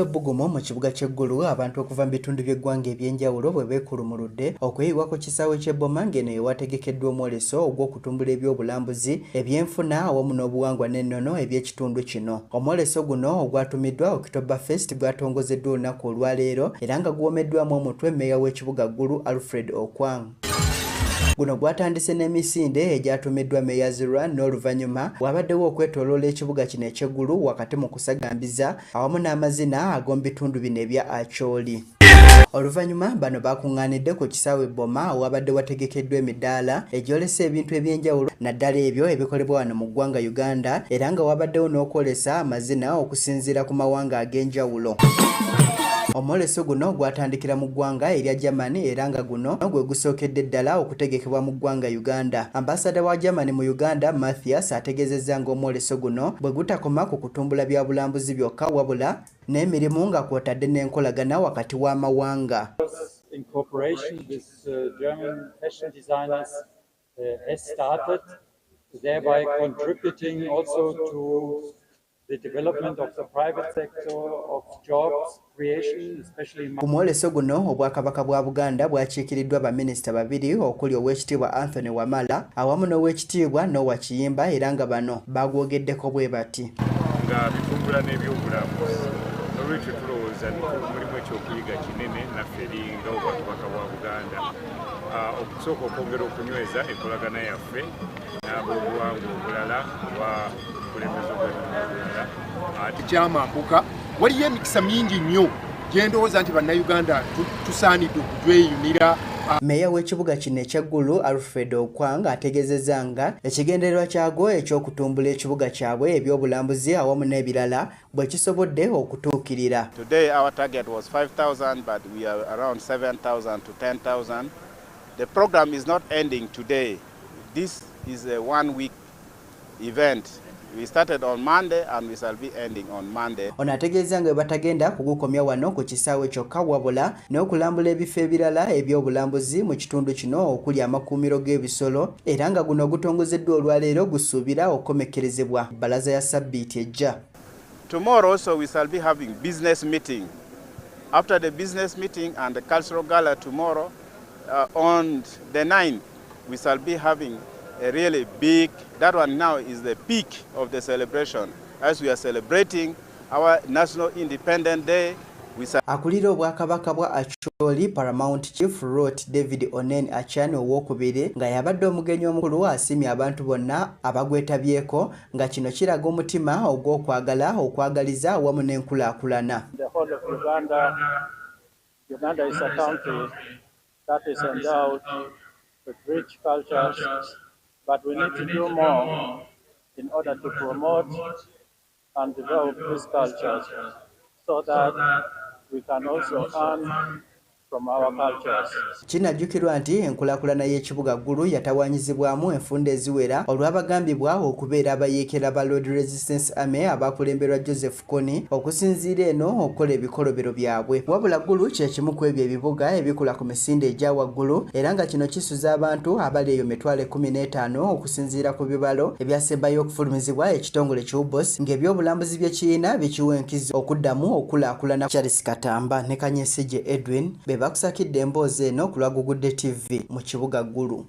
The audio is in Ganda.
Bugumo mu kibuga ky'e Gulu abantu okuva mu bitundu by'eggwanga ebyenjawulo bwe beekulumuludde okuyiibwa ku kisaawe ky'ebboma ng'eno ewategekeddwa omwoleso ogw'okutumbula eby'obulambuzi ebyenfuna awamu n'obuwangwa n'ennono eby'ekitundu kino. Omwoleso guno ogwatumiddwa October Fest gwatongozeddwa olunaku olwaleero era nga guwomeddwamu omutwe mmeeya w'ekibuga Gulu Alfred Okwang. Guno gwatandise n'emisinde egyatumiddwa Mayor's Run n'oluvannyuma wabaddewo okwetooloola ekibuga kino eky'eggulu wakati mu kusagambiza awamu n'amazina ag'omu bitundu bino ebya Acholi. Oluvannyuma bano bakuŋŋaanidde ku kisaawe Boma awabadde wategekeddwa emidaala egyolesa ebintu ebyenjawulo naddala ebyo ebikolebwa wano mu ggwanga Uganda era nga wabaddewo n'okwolesa amazina okusinziira ku mawanga ag'enjawulo. Omwoleso guno gwatandikira mu ggwanga erya Germany era nga guno gwe gusookedde ddala okutegekebwa mu ggwanga Uganda. Ambasada wa Germany mu Uganda Matthias ategeezezza nga omwoleso guno bwe gutakoma ku kutumbula bya bulambuzi byokka wabula n'emirimu nga kwotadde n'enkolagana wakati w'amawanga. In cooperation with German fashion designers has started, thereby contributing also to the development of the private sector of jobs creation, especially. Ku mwoleso guno obwakabaka bwa Buganda bwakiikiriddwa baminisita babiri okuli Oweekitiibwa Anthony Wamala awamu n'Oweekitiibwa Noah Kiyimba era nga bano bagwogeddeko bwe bati. Nga bitumbula n'ebyobulambuzi olwekyo tulowooza mulimu ekyokuyiga kinene naffe eri nga obwakabaka bwa Buganda okusooka okwongera okunyweza enkolagana yaffe n'ab'obuwangwa obulala bwa bulemezi obulala. Ekyamambuka waliyo emikisa mingi nnyo gyendowooza nti bannayuganda tusaanidde okugweyunira. Meeya w'ekibuga kino ekya Gulu Alfred Okwang ategeezezza nga ekigendererwa kyagwo eky'okutumbula ekibuga kyabwe eby'obulambuzi awamu n'ebirala bwe kisobodde okutuukirira. Today our target was 5,000 but we are around 7,000 to 10,000. The program is not ending today. This is a one-week event. We started on Monday and we shall be ending on Monday. Ono ategeeza nga batagenda kugukomya wano ku kisaawe kyokka wabula n'okulambula ebifo ebirala eby'obulambuzi mu kitundu kino okuli amakuumiro g'ebisolo era nga guno gutongozeddwa olwaleero gusuubira okukomekkerezebwa bbalaza ya ssabbiti ejja. Tomorrow also we shall be having business meeting. After the business meeting and the cultural gala tomorrow, on the 9th we shall be having a really big, that one now is the peak of the celebration as we are celebrating our National Independent Day. Akulira obwakabaka bwa Acholi Paramount Chief Rot David Onen Achan owokubiri nga yabadde omugenyi omukulu asimye abantu bonna abagwetabyeko nga kino kiraga omutima ogw'okwagala okwagaliza awamu n'enkulaakulana. The whole of Uganda is a country that is endowed with rich cultures, but we need to do more in order to promote and develop these cultures so that we can also earn from our cultures. Kinajjukirwa nti enkulaakulana y'ekibuga Gulu yatawaanyizibwamu enfunda eziwera olw'abagambibwa okubeera abayeekera ba Lord Resistance Army abakulemberwa Joseph Kony okusinziira eno okukola ebikolobero byabwe. Wabula Gulu kye kimu ku ebyo ebibuga ebikula ku misinde egya waggulu era nga kino kisuza abantu abali eyo 15,000 okusinziira ku bibalo ebyasembayo okufulumizibwa ekitongole ky'Ubos ng'ebyobulambuzi bye kirina bikiwa enkizo okuddamu okulaakulana. Charles Katamba ne Kanyesije Edwin bakusakidde emboozi eno ku lwa Gugudde TV mu kibuga Gulu.